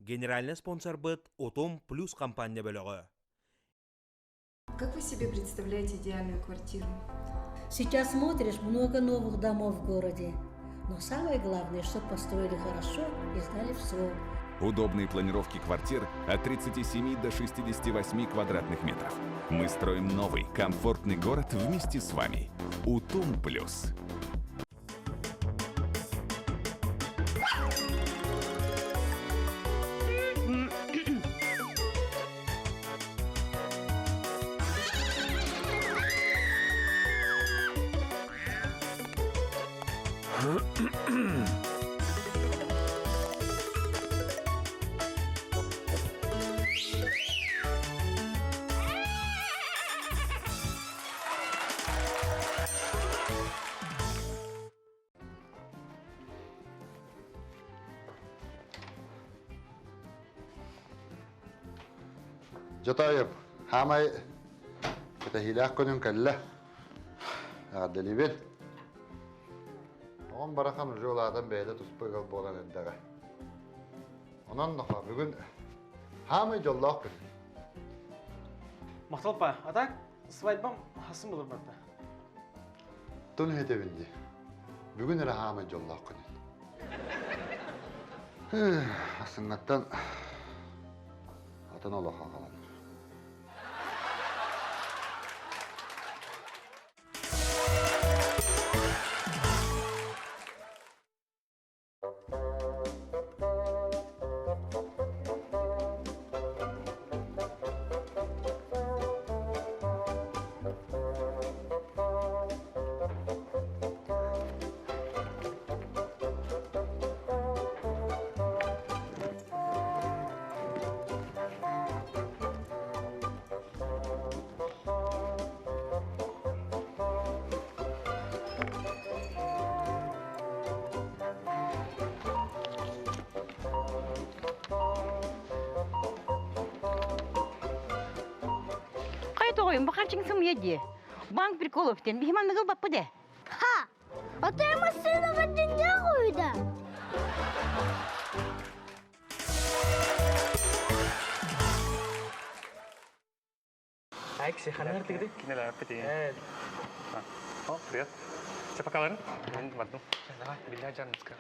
Генеральный спонсор быт Утум Плюс компания бөлігі. Как вы себе представляете идеальную квартиру? Сейчас смотришь много новых домов в городе. Но самое главное, чтобы построили хорошо и сдали в срок. Удобные планировки квартир от 37 до 68 квадратных метров. Мы строим новый, комфортный город вместе с вами. Утум Плюс. Jatayip, hamay kita hilah konun kalla. Adelibil. On barakan joladan beyde tuspaygal bolan endaga. Onan naha bugün hamay jollaq kın. Мақталпа, атак, свадьбам хасым болыр барда. Tun hedevindi. Bugün era hamay jollaq kın. Asıngattan atan ola xaqalan. Ой, бахарчың сым еді. Банк приколовтен, бейманығы баппы де. Ха! Отay машинаға дүнге қойды. Айкси, ханар тігді? Кинелер пети. О, привет. Все покаларын? Мен в одну. Давай, билья жаннуска.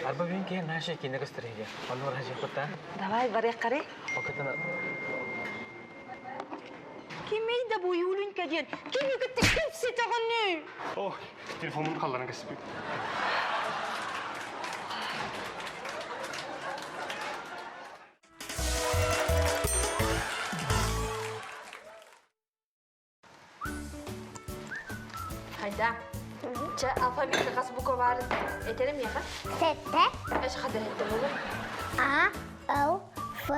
Арба бин ке наши кинеге стрейге. Алло ражи кота. Давай, баре қаре. Окатана. Кемей да бу юлун каден. Кинеге тиккеп сетағаны. О, телефонун қалларын кәсіпі. Hayda. Çay alfabetle kas bu kovar etelim ya kan? Sette. Eş kadar ettim oğlum. A, O, F,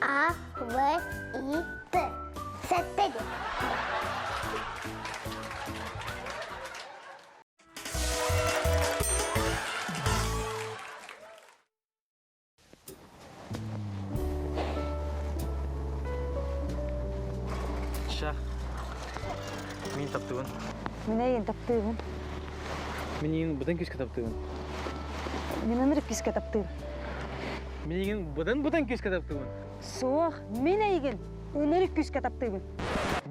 A, V, I, T. Sette de. Şah. Min taptığın. Менен таптығын. Менің бұдан кеш кітаптығын. Менен репис таптығын. Менің бұдан кеш кітаптығын. Соқ, мен әйген өнерік күш таптығын.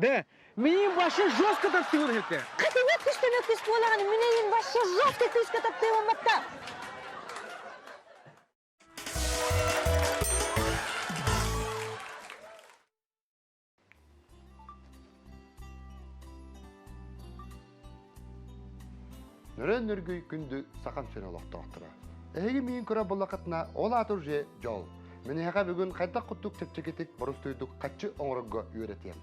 Да, менің башы жоз кітаптығын хетті. Қатыны күштен өкіс болағаны менен башы жоз күш таптығын матта. Нөрен нөргөй күнді сақан сөне олақтағықтыра. Әйгі мейін көре болақытына ол атыр же жол. Мен яға бүгін қайдақ құттық тепчекетік бұрыстойдық қатчы оңырыға үйретем.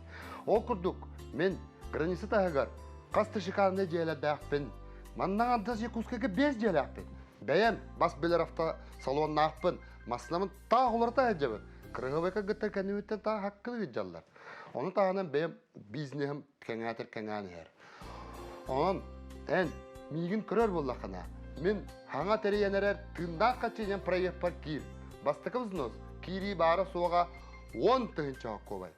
Ол күрдік, мен границы тағығар, қасты шықарыны желі дәқпін. Маннан антас екускеге без желі әқпін. Бәйем, бас белер авто салонна ақпын. Масламын тағы оларта әжебін. Кырығыбайқа ғыттар кәнеуеттен тағы хаққылы ғыджалар. Оны тағынан бәйем бизнесім кәңәтір кәңәні әр. Onun en мигин көрөр боллақана. Мен хаңа терейенерер тында қачынен проект бар кир. Бастықы взнос. Кири бары соға 10 тығынча қобай.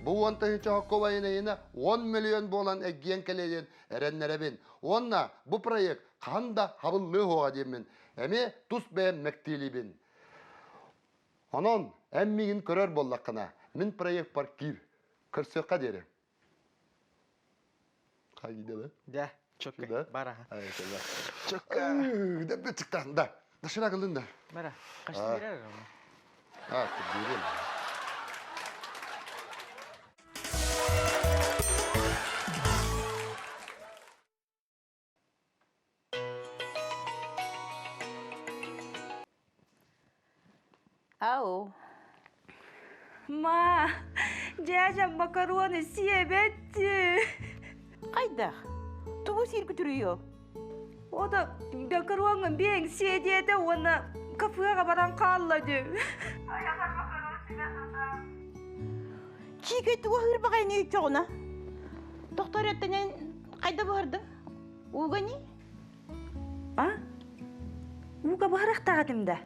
Bu onta hiç hakkı 10 milyon bolan eggen keleden erenlerebin. Onna bu proyekt kanda habıllığı hoğa demin. Emi tus beğen mektilibin. Anon, emmigin körör bollakına. Min proyekt parkir. Kırsıqa deri. Kagide lan? Da, çok Şurada? bara. Hayır, şöyle. Çok De bir çıktan da. Dışına kıldın da. bara. Kaçtı Ha. birer ama. Ha, kırdım. Ау. Ма, дядя макароны себетти. Кайда? Тугу сирки түрüyor. O da макаронын бең седеді, оны кафеға баран қаллады. Чиге тугу хыр багай не үчөгүнө. Доктор еттенен кайда бардың? Уга не? А? Уга барақтағадымда.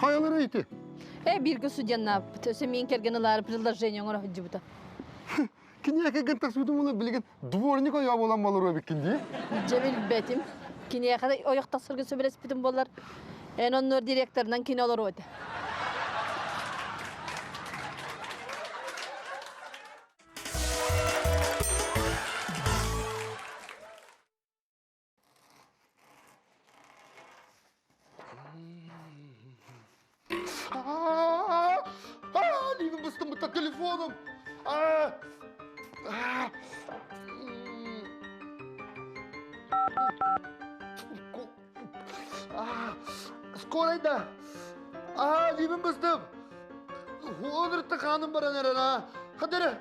Kayalara iti. Birgi судьяна, төсемен келгенлар предложение оңора хүҗбүтә. Кинеке гынтак судum уны билген дворник ая болан балар обиккинди. Җәмил бәтим. Кине хәдә аякта сыргы сөбеләс битем болар. Эноннор директордан кинолар өтә. Lieben bist du mit der Telefonum. Скорей да. Lieben bist du. Hoğdur hanım bana neren ha. Hadi re.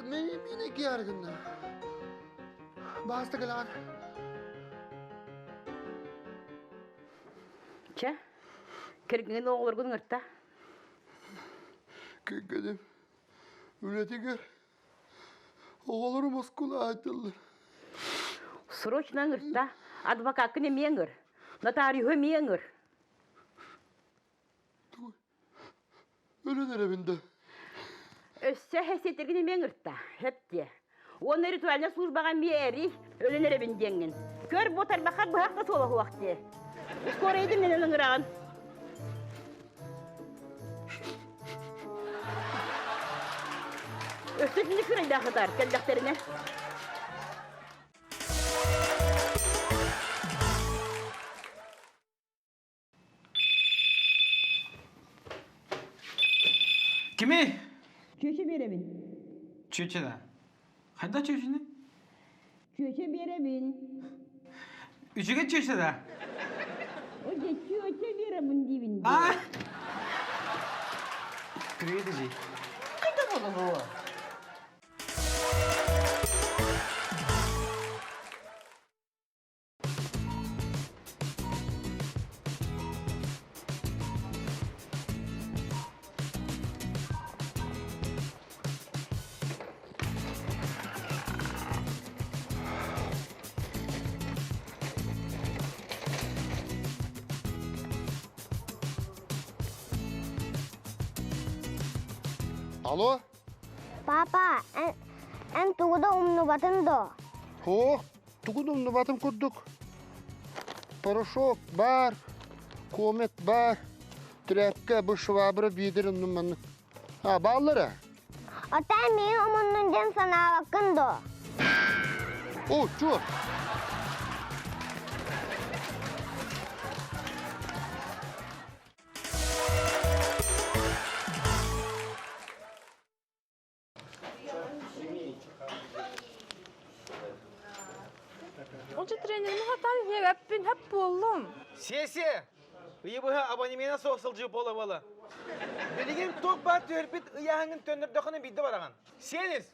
Mine giyargın. Bastı kalan. Çe? Kirgin oğulur gıngırtta. Kekedim. Ületiger. Oğulları Moskula aytılır. Срочно ngırtta. Advokat ne mengır. Notariyo mengır. Ölün evinde. Össe hesetirgini mengırtta. Hep de. Onu ritualne службаға meri ölünere bindengin. Kör botar bakar bu hakta sola vakti. Skor edin men ölüngırağın. Östetini kırayda kadar keldakterine. Kimi? Köşe veremin. Çöçede. Hayda çöçünü? Köşe veremin. Üçüge çöçede. O geçiyor köşe veremin dibinde. Aa! Kırıyor edecek. Kayda bolu bu. Alo? Papa, en tuğda umnu batındı. Ho, tukudum batım kurduk. Порошок бар, комет бар, тряпка, bu şvabra bidirin numanı. Ha, balları. Otel mi umunun can sana bakındı. O, çuur. Onca trenerini hatan hep hep buldum. Сессия! Үйебігі абонемена соқсылжы болы. Білеген тоқ бар түрпіт ұяғыңын төндірдіқіні биді бараған. Сеніз!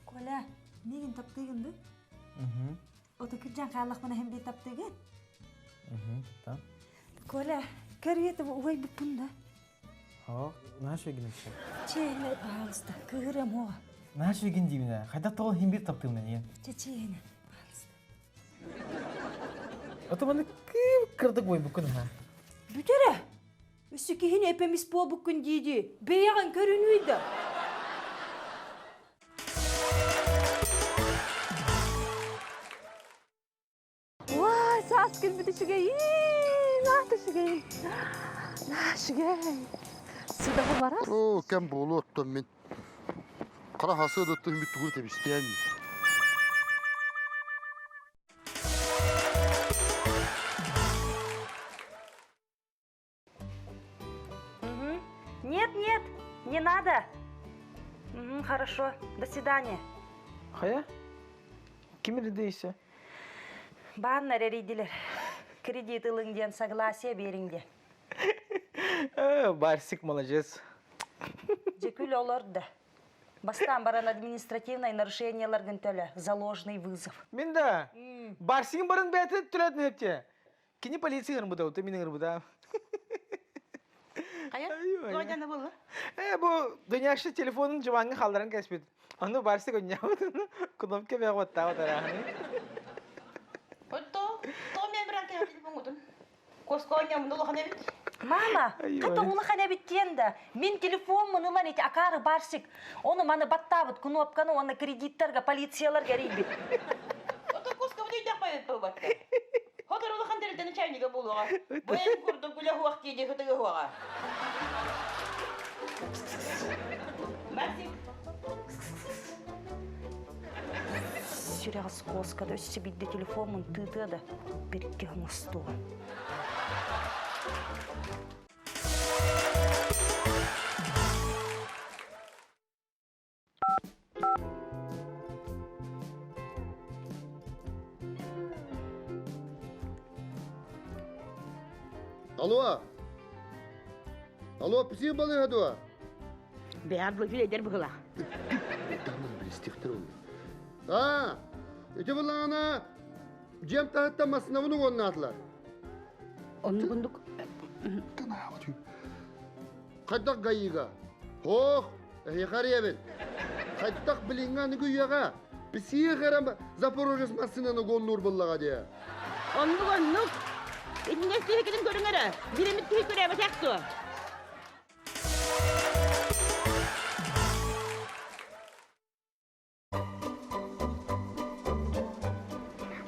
Коля, неген таптыгынды? Ота кыржан қаллақ мана hem bir таптыгын. Там. Коля, көрүетіп уай бұппында. Наша ген еще. Чейне, пожалуйста, кырым о. Наша ген деймін. Қайда тоғыл химбир таптым мен. Чейне, пожалуйста. Ота мана кім кырдық ой бүкін, ха? Бүтері, үсі кейін әпеміз бол бүкін дейді. Бейяған көрінуйді. Вай, саскін бітішіге, нахтышіге. Нахшіге. Сыдағы барас? О, кәм болу оттым мен. Қара хасы өттім бит түгір тебістен. Нет, не надо. Хорошо, до свидания. Қая? Кемері дейсі? Бағаннар әрейділер. Кредит ылыңден согласие беріңде. Барсик, молодец. Жекүл олорды. Бастан баран административный нарушениялар гүнтөлі. Заложный вызов. Мен да. Барсигin барын бәті түрәтін өпте. Кені полиция ғырын бұда, өте менің ғырын бұда. Қая? Қойданы болы? Бұл дүнияшы телефонын жываңы қалдырын кәспеді. Оны барсик өне бұдын. Кнопка бәғі бәтті ағытарағын. Отто, то мен біран кәйі телефон ұдын. Коско ойнамын ұлы қана бет. Мама, қата ұлы қана беттенді. Мен телефон мұнылан еті ақары барсик. Оны маны баттабыд, кнопканы, оны кредиттарға, полициялар кәрейд бет. Отто коско бұд өйден қойып бұл бәтті. Ходар ұлы қандырылдың чайныға болуға. Бұйын күрді күлі хуақ кейде күтігі хуаға. Барсик. Сюряғыз коскада өсі бидді телефонын тыдыды. Берікке ғыңысту. Алло, пісен балы ғадуа? Бәғадлы күлейдер бұғыла. Дамын білістіктір оны. Өте бұлағана жем тағыттамасына бұны қонын атылар. Оны күндік. Қайдақ ғайыға. Хоқ, әйқар ебін. Қайдақ білінғаны күйеға. Бісіе қарам Запорожец масынаны қоннур бұллаға де. Оны күндік. Етінден сүйі кедім көріңері. Біремет күйі көрәбі тәқсу.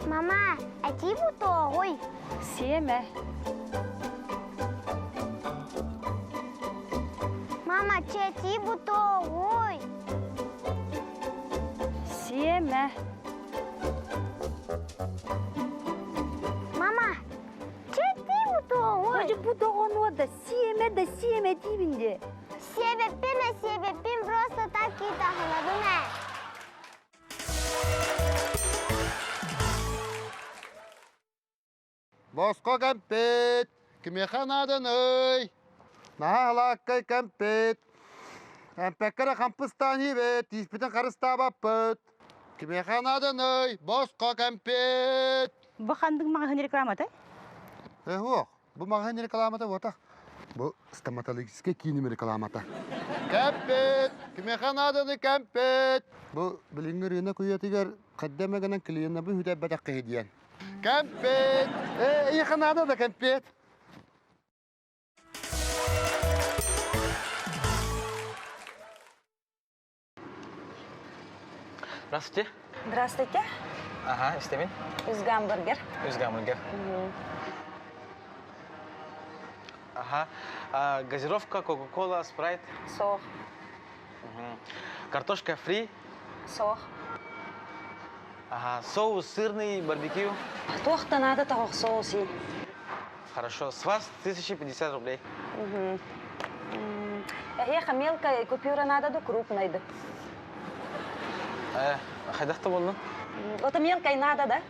Мама, а ти бутогой? Семя. Мама, ти бутогой? Семя. Мама, ти бутогой? Hacı bu da onu da siyeme dibinde. Себеппен просто так китахаладым ә. Босқа кәмпет, кімеқанадын өй. Нағалаққай кәмпет. Әмпәккірі қампыстан ебет, испітін қарыста баппыт. Кімеқанадын өй, босқа кәмпет. Бұқандың мағын рекламаты? Оқ, бұл мағын рекламаты отақ. Бұл стоматологический киінім рекламаты. Кәмпет, кімеқанадыны кәмпет. Бұл біліңгір үйіне көйетігер қаддамағынан клиенна бұл хүдәп бәтақ қайдиян. Кәмпет! Иқанады да кәмпет! Здравствуйте. Здравствуйте. Ага, істемін? Үз гамбургер. Үз гамбургер. Ага. Газировка, кока-кола, спрайт. Сох. Картошка фри. Сох. Ага. Соус сырный, барбекю. Тоқта надо тағық соусы. Хорошо. С вас 1050 рублей. Еха мелкая купюра надо да крупная. Қайдақты болдың? Это мелкая надо, да?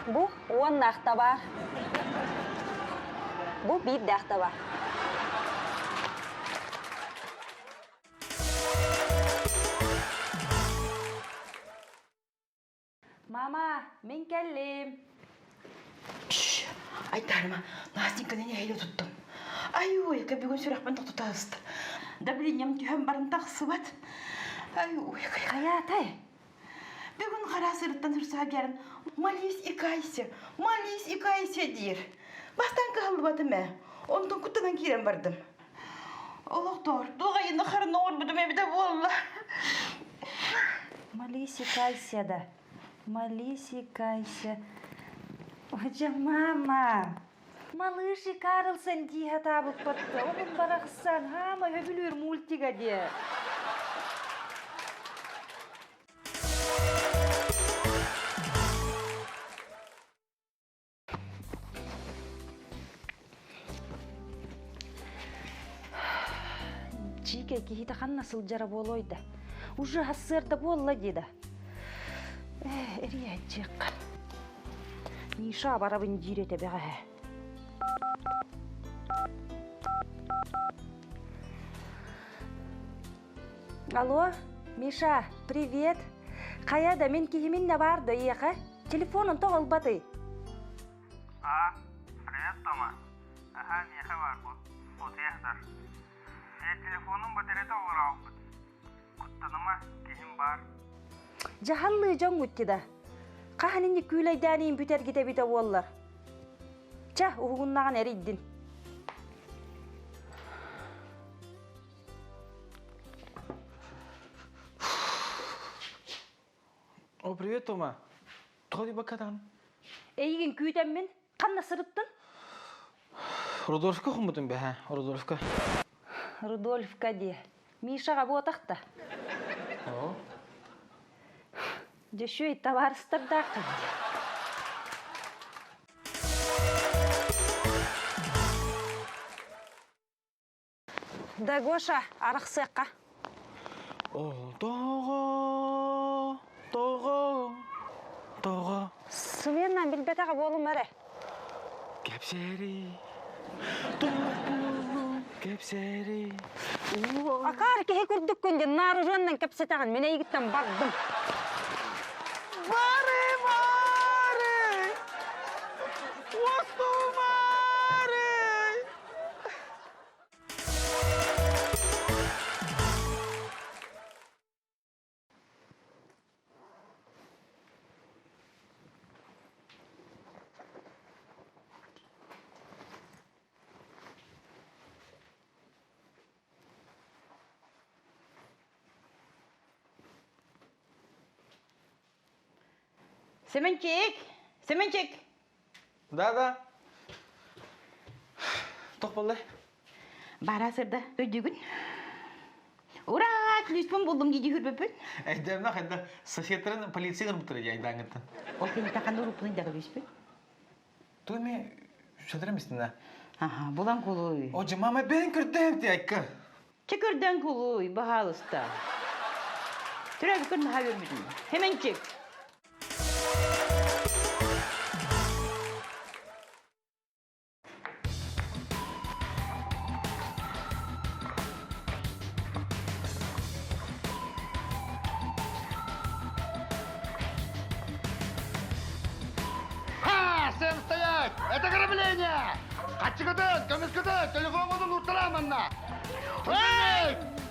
Бұл 10 нақта бар. Бұл 1 дақта бар. Мама, мен келлим. Айтарыма, Настенька нене әйлі тұттым. Ай-ой, бүгін сүрақпен тұқтытағызды. Давлением түйем барын тақсыбат. Ай-ой, Каятай. бүгін қара сырыттан сұрса бәрін. Молись и кайся, дер. Бастан қағылды батым ә. Онтың күттіған керем бардым. Олықтар, доғайынды қарыны орбыдым әбіді болла. Молись и кайся да. Молись и кайся. Ой, мама. Малыш и Карлсон диха табып батты. Onun барақсан, хама өбілер мультига де. Чике кихита ханна сылжара болойда. Уже хассырда болла деда. Эрия чекка. Миша барабын жирете беға. Алло, Миша, привет. Қаяда мен кихиминне барды, еқа? Телефонын тоғыл баты. Привет, Тома. Ага, неха бар бұл. Отияқтар. Телефонun батарея olur aldı. Kutlanıma kihim var. Jahallı jon guttida. Qahanini küyleydanin büter gide bite bollar. Jah, uğunnağın eriddin. О, привет, Тома. Тоди бакадан. Эйгин күйден мен, қанна сырыттын? Рудольфка хумутun be ha, Рудольфка. Рудольфка де. Мишаға ботақта. О. Жешөй товарыстарда қынды. Да, Гоша, арық сыққа. О, тоға. Сывернан білбетаға болым әрі. Кепсери. Кепсери. Акар кеhe күрдік күнде нары жоннан кепсетағын мен егіттен бардым. Маре! Осту маре! Семенчик. Да. Тоқпалдай. Бара сырда, өйдігін. Ура, клюспен болдым дейді хүрбеппен. Әйдемна қайда софеттарын полицейден бұтыры яйдаңыттын. Ол кені тақанды ұрыппын дағы клюспен. Той ме шөдіреместін да? Ага, болан қолуй. О, мама бен күрдем де айқы. Чекірден қолуй, бағалыста. Түрәбі көрін ға өрмедім. Hemencik. Всем стоять! Это ограбление! Качыгытын, көміскітін, телефоныңызды ұлттырамынна!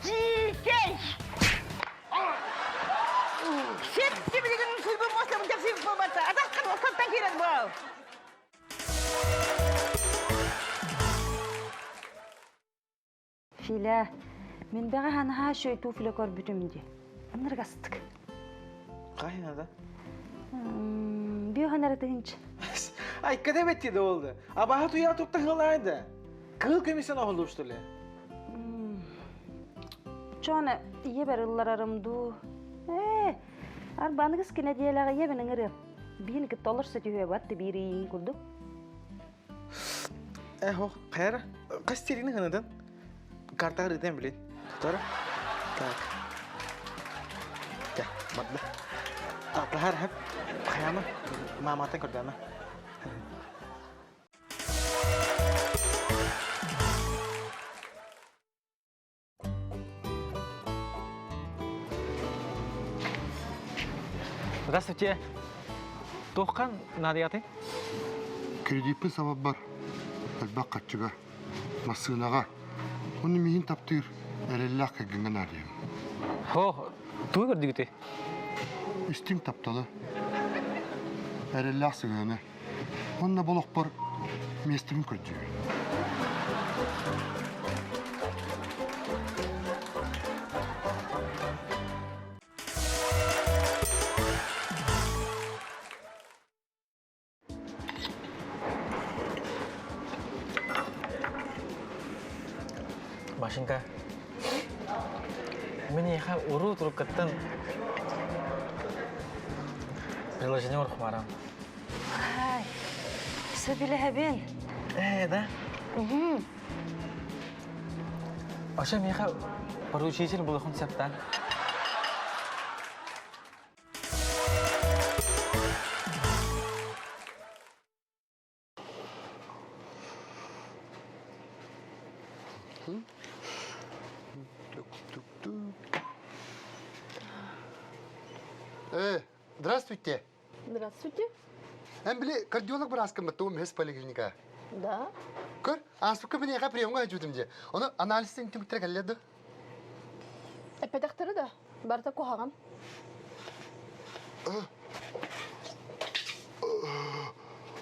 Чикеш! Сен білігінің сұйбы мосымын деп сүйіп болмаса, атаққан оқаттан керен бол! Филя, мен бәға ханаға шөй туфле көр бүтімінде. Анырғастық. Қайын ада? Бүй ханары тұғыншы. Ай, кәде беттеді олды. Абаға туя тұқтан ғылайды. Қыл көмесен оғылды ұштылы. Çoğuna iyi verirler arımdu. Arbanı kıskine diyelağı yemenin ırım. Birini ki dolursa tühüye battı biri iyi kurdu. Ho, қайра. Қас терінің ғанадан? Картаға рыдан білет. Тұтары? Так. Кә, бадды. Атлахар хәп. Қаяма. Маматын көрдәмі. Здравствуйте. Тоққан надияты? Кредиппін сабап бар. Әлбақ қатчыға, масынаға. Оны мейін таптыр, әреллақ кәгінген арыйым. Хо, туй көрді күті? Үстің тапталы. Әреллақ сығаны. Онына болық бар, местігін көрді. Машинка. Мен еха уру тұрып кеттен приложение орқы барам. Ай, сөбілі әбен. Да? Аша мен еха поручитель болуқын сәптан. Здравствуйте. Здравствуйте. Біле, кардиолог бір аскым бітті, ом хес поликлиника. Да. Көр, ансуққа мен еға приемға әжудым де. Оны анализтен түміктірі кәледі. Әпәдәқтірі да. Барта қоғаған.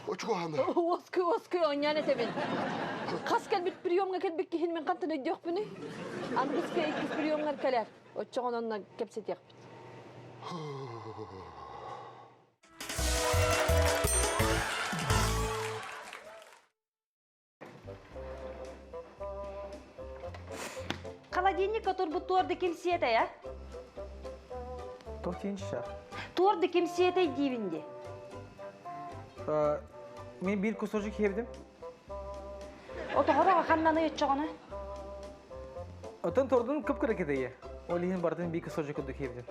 Очу қоғаны. Оскы, оңян етебен. Қас кәлбет приемға кәлбек кейін мен қантын өйді өкпіні. Аңғызға екіз приемғар кәлер. Отчоғын онына кәпсет еқпет. Холодильник, который бы торды кем сета, я? Тоқтейінші шар. Торды кем сета дивинде. Мен бір кусочек хевдім. Отоғыраға қаннаны өтчоғына. Отын тордың күп көрекетеге. Олейін бардың бір кусочек өдік хевдім.